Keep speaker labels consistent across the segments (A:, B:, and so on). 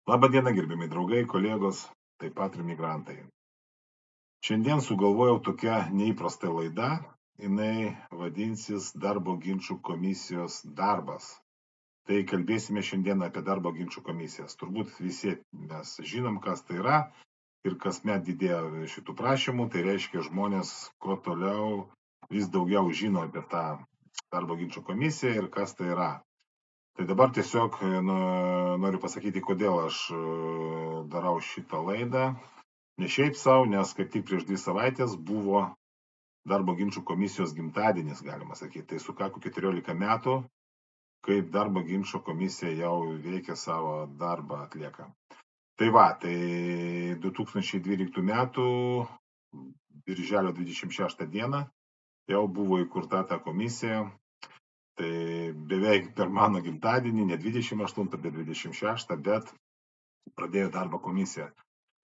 A: Labą dieną, gerbiami draugai, kolegos, taip pat ir migrantai. Šiandien sugalvojau tokią neįprastą laidą. Jinai vadinsis Darbo ginčių komisijos darbas. Tai kalbėsime šiandien apie darbo ginčių komisijas. Turbūt visi mes žinom, kas tai yra ir kasmet didėja šitų prašymų. Tai reiškia, žmonės kuo toliau vis daugiau žino apie tą darbo ginčių komisiją ir kas tai yra. Tai dabar tiesiog noriu pasakyti, kodėl aš darau šitą laidą. Ne šiaip savo, nes kaip tik prieš 2 savaitės buvo darbo ginčių komisijos gimtadienis, galima sakyti. Tai sukako 14 metų, kaip darbo ginčio komisija jau veikia savo darbą atlieka. Tai 2012 metų birželio 26 dieną jau buvo įkurta ta komisija. Tai beveik per mano gimtadienį, ne 28, bet 26, bet pradėjo darbo komisija.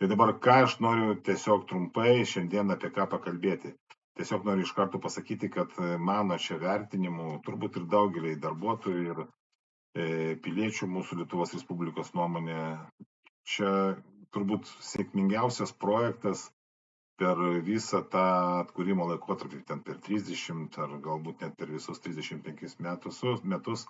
A: Tai dabar ką aš noriu tiesiog trumpai šiandien apie ką pakalbėti. Tiesiog noriu iš karto pasakyti, kad mano čia vertinimu, turbūt ir daugeliai darbuotojų ir piliečių mūsų Lietuvos Respublikos nuomonė, čia turbūt sėkmingiausias projektas per visą tą atkūrimo laikotarpį, ten per 30 ar galbūt net per visus 35 metus,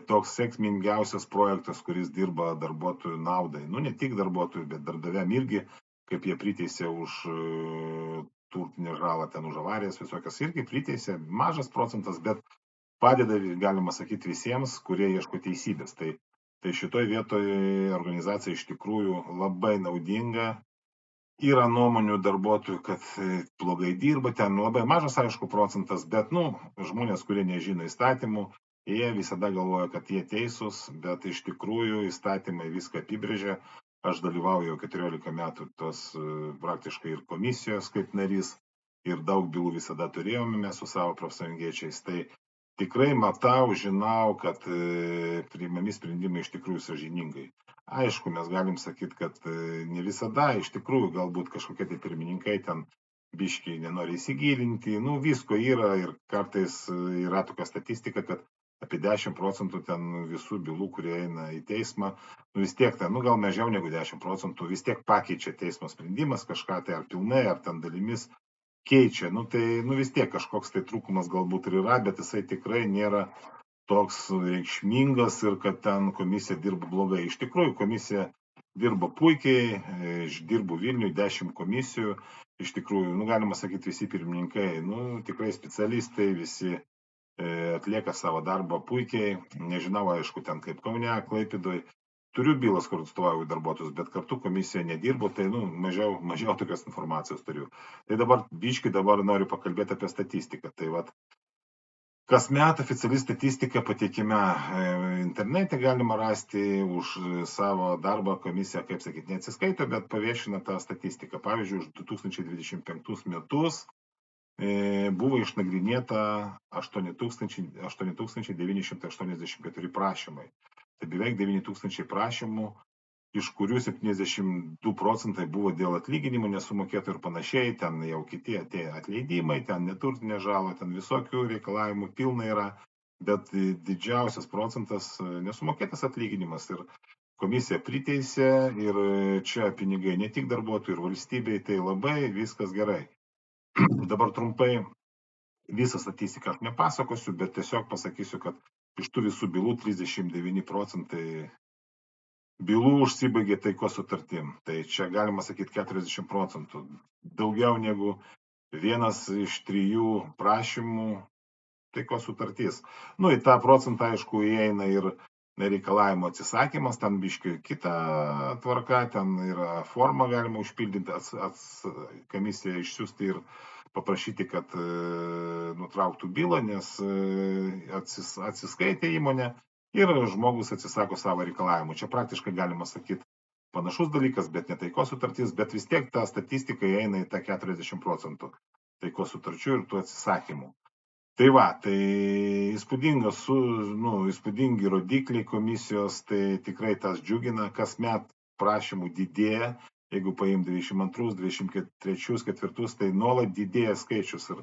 A: toks sėkmingiausias projektas, kuris dirba darbuotojų naudai. Nu, ne tik darbuotojų, bet darbdaviam irgi, kaip jie priteisė už turtinę žalą, ten už avarijas visokias, irgi priteisė mažas procentas, bet padeda, galima sakyti, visiems, kurie ieško teisybės. Tai šitoj vietoje organizacija iš tikrųjų labai naudinga. Yra nuomonių darbuotojų, kad blogai dirba, ten labai mažas, aišku, procentas, bet, žmonės, kurie nežino įstatymų, jie visada galvoja, kad jie teisūs, bet iš tikrųjų įstatymai viską apibrėžia. Aš dalyvauju jau 14 metų tos praktiškai ir komisijos kaip narys ir daug bylų visada turėjome mes su savo profsąjungiečiais. Tai tikrai matau, žinau, kad priimami sprendimai iš tikrųjų sąžiningai. Aišku, mes galim sakyti, kad ne visada, iš tikrųjų, galbūt kažkokie tai pirmininkai ten biškiai nenori įsigilinti, visko yra ir kartais yra tokia statistika, kad apie 10% ten visų bylų, kurie eina į teismą, vis tiek ten, gal mažiau negu 10%, vis tiek pakeičia teismo sprendimas kažką tai ar pilnai, ar ten dalimis keičia. Tai vis tiek kažkoks tai trūkumas galbūt ir yra, bet jisai tikrai nėra toks reikšmingas ir kad ten komisija dirba blogai. Iš tikrųjų, komisija dirba puikiai, aš dirbu Vilniuje 10 komisijų, iš tikrųjų, galima sakyti, visi pirmininkai, tikrai specialistai, visi atlieka savo darbą puikiai, nežinau, aišku, ten kaip Kaune, Klaipėdoj, turiu bylas, kur atstovauju darbuotojus, bet kartu komisija nedirbo, tai mažiau tokios informacijos turiu. Tai dabar noriu pakalbėti apie statistiką. Tai kasmet oficiali statistika pateikime internete galima rasti už savo darbą komisija, kaip sakyti, neatsiskaito, bet paviešina tą statistiką. Pavyzdžiui, už 2025 metus buvo išnagrinėta 8984 prašymai. Tai beveik 9000 prašymų, iš kurių 72 procentai buvo dėl atlyginimų nesumokėtų ir panašiai, ten jau kiti atėjo atleidimai, ten neturtinė žala, ten visokių reikalavimų pilna yra, bet didžiausias procentas nesumokėtas atlyginimas ir komisija priteisė ir čia pinigai ne tik darbuotojų ir valstybei, tai labai viskas gerai. Dabar trumpai visą statistiką aš nepasakosiu, bet tiesiog pasakysiu, kad iš tų visų bylų 39 procentai bylų užsibaigė taikos sutartim. Tai čia galima sakyti 40 procentų. Daugiau negu 1 iš 3 prašymų taikos sutartis. Į tą procentą, aišku, įeina ir reikalavimo atsisakymas, ten biškai kita tvarka, ten yra forma galima užpildyti, komisiją išsiųsti ir paprašyti, kad nutrauktų bylą, nes atsiskaitė įmonė ir žmogus atsisako savo reikalavimų. Čia praktiškai galima sakyti panašus dalykas, bet ne taikos sutartis, bet vis tiek ta statistika įeina į tą 40 procentų taikos sutarčių ir tų atsisakymų. Tai įspūdingi rodikliai komisijos, tai tikrai tas džiugina, kasmet prašymų didėja, jeigu paim 22, 23, 24, tai nuolat didėja skaičius ir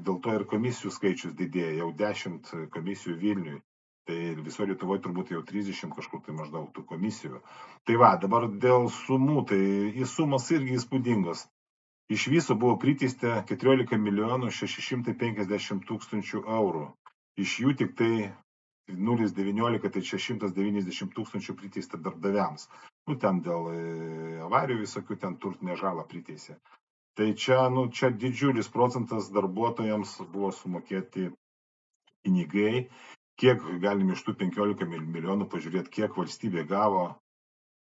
A: dėl to ir komisijų skaičius didėja, jau 10 komisijų Vilniui. Tai visoje Lietuvoje turbūt jau 30 kažkur tai maždaug tų komisijų. Tai va, dabar dėl sumų, tai sumos irgi įspūdingos. Iš viso buvo priteista 14 milijonų 650 tūkstančių eurų. Iš jų tik tai 0,19, tai čia 190 tūkstančių priteista darbdaviams. Nu, ten dėl avarijų visokių, ten turtinę žalą priteisė. Tai čia didžiulis procentas darbuotojams buvo sumokėti pinigai. Kiek galim iš tų 15 milijonų pažiūrėti, kiek valstybė gavo,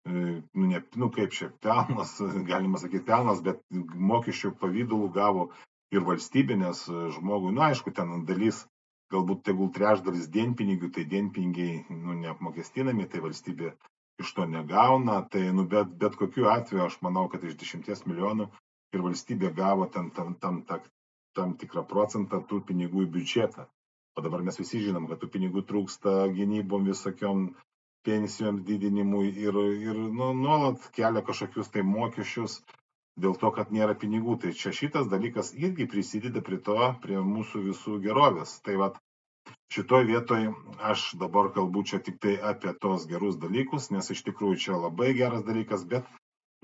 A: kaip čia, pelnas, galima sakyti pelnas, bet mokesčių pavydalų gavo ir valstybė, nes žmogui, aišku, ten dalis, galbūt tegul trečdalis dienpinigių, tai dienpinigiai neapmokestinami, tai valstybė iš to negauna, tai bet kokiu atveju aš manau, kad iš 10 milijonų ir valstybė gavo tam tikrą procentą tų pinigų į biudžetą. O dabar mes visi žinom, kad tų pinigų trūksta gynybom, visokiom pensijoms didinimui ir nuolat kelia kažkokius tai mokesčius dėl to, kad nėra pinigų. Tai čia šitas dalykas irgi prisideda prie mūsų visų gerovės. Tai vat šitoj vietoj aš dabar kalbu čia tik tai apie tos gerus dalykus, nes iš tikrųjų čia labai geras dalykas, bet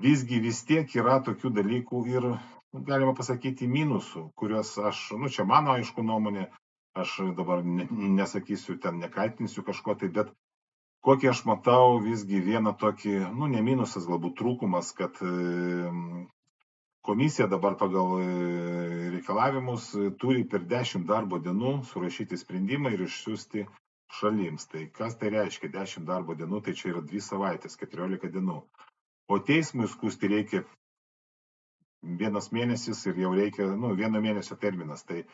A: visgi vis tiek yra tokių dalykų ir, galima pasakyti, minusų, kuriuos aš, čia mano aišku nuomonė, aš dabar nesakysiu, ten nekaltinsiu kažko tai, bet kokį aš matau visgi vieną tokį, ne minusas, galbūt trūkumas, kad komisija dabar pagal reikalavimus turi per 10 darbo dienų surašyti sprendimą ir išsiųsti šalims. Tai kas tai reiškia 10 darbo dienų, tai čia yra 2 savaitės, 14 dienų. O teismui skųsti reikia 1 mėnesis ir jau reikia, 1 mėnesio terminas. Tai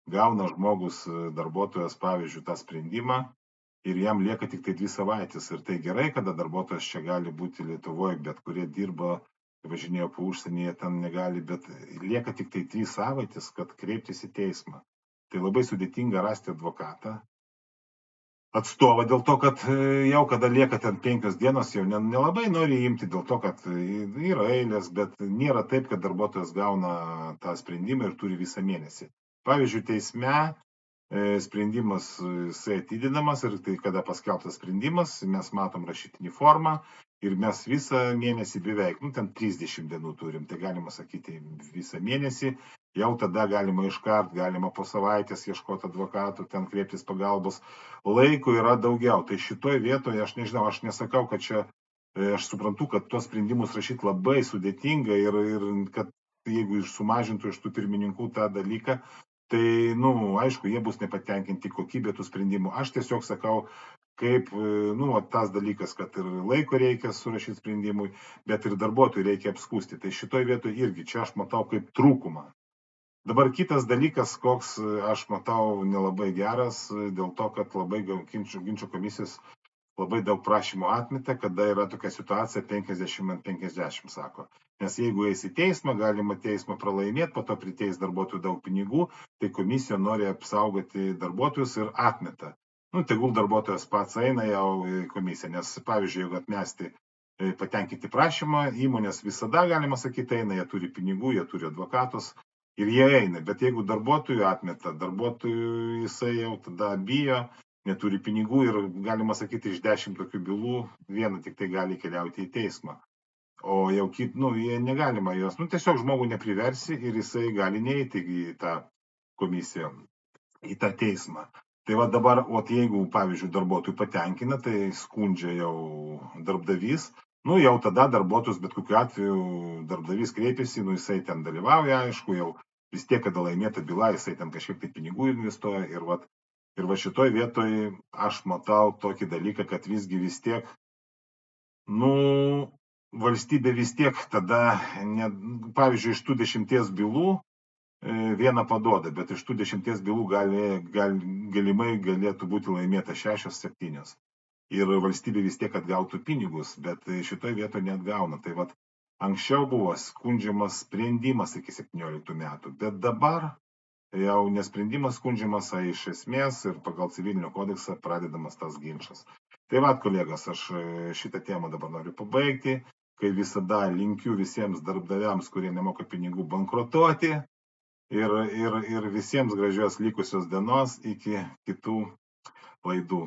A: gauna žmogus, darbuotojas, pavyzdžiui, tą sprendimą ir jam lieka tik tai 2 savaitės. Ir tai gerai, kada darbuotojas čia gali būti Lietuvoje, bet kurie dirba, važinėjo po užsienyje, ten negali, bet lieka tik tai 3 savaitės, kad kreiptis į teismą. Tai labai sudėtinga rasti advokatą, atstovą, dėl to, kad jau kada lieka ten 5 dienos, jau nelabai nori imti dėl to, kad yra eilės, bet nėra taip, kad darbuotojas gauna tą sprendimą ir turi visą mėnesį. Pavyzdžiui, teisme sprendimas jisai atidinamas ir tai kada paskelbtas sprendimas, mes matom rašytinį formą ir mes visą mėnesį beveik, ten 30 dienų turim, tai galima sakyti visą mėnesį, jau tada galima iškart, galima po savaitės ieškoti advokatų, ten kreiptis pagalbos, laiko yra daugiau. Tai šitoj vietoje, aš nežinau, aš nesakau, kad čia, aš suprantu, kad tuos sprendimus rašyti labai sudėtinga ir kad jeigu sumažintų iš tų pirmininkų tą dalyką, tai, aišku, jie bus nepatenkinti kokybė tų sprendimų. Aš tiesiog sakau, kaip, tas dalykas, kad ir laiko reikia surašyti sprendimui, bet ir darbuotojui reikia apskūsti. Tai šitoj vietoj irgi čia aš matau kaip trūkumą. Dabar kitas dalykas, koks aš matau nelabai geras, dėl to, kad labai ginčų komisijos labai daug prašymų atmeta, kada yra tokia situacija 50/50, sako. Nes jeigu eis į teismą, galima teismą pralaimėti, po to priteis darbuotojų daug pinigų, tai komisija nori apsaugoti darbuotojus ir atmeta. Tegul darbuotojas pats eina jau į komisiją, nes pavyzdžiui, jeigu atmesti patenkinti prašymą, įmonės visada, galima sakyti, eina, jie turi pinigų, jie turi advokatus ir jie eina. Bet jeigu darbuotojų atmeta, darbuotojų jisai jau tada bijo, neturi pinigų ir galima sakyti, iš 10 tokių bylų viena tik tai gali keliauti į teismą. O jau jie negalima jos, tiesiog žmogų nepriversi ir jisai gali neiti į tą komisiją, į tą teismą. Tai va dabar, jeigu, pavyzdžiui, darbuotojų patenkina, tai skundžia jau darbdavys, jau tada darbuotojus, bet kokiu atveju darbdavys kreipiasi, jisai ten dalyvauja, aišku, jau vis tiek, kada laimėta byla, jisai ten kažkiek tai pinigų investuoja ir va šitoj vietoj aš matau tokį dalyką, kad visgi vis tiek, valstybė vis tiek tada, pavyzdžiui, iš tų 10 bylų vieną paduoda, bet iš tų 10 bylų galimai galėtų būti laimėta 6-7. Ir valstybė vis tiek atgautų pinigus, bet šitoj vietoje neatgauna. Tai vat anksčiau buvo skundžiamas sprendimas iki 17 metų, bet dabar jau nesprendimas skundžiamas, iš esmės ir pagal civilinio kodeksą pradedamas tas ginčas. Tai vat, kolegos, aš šitą temą dabar noriu pabaigti. Kai visada linkiu visiems darbdaviams, kurie nemoka pinigų, bankrutuoti ir visiems gražios likusios dienos iki kitų laidų.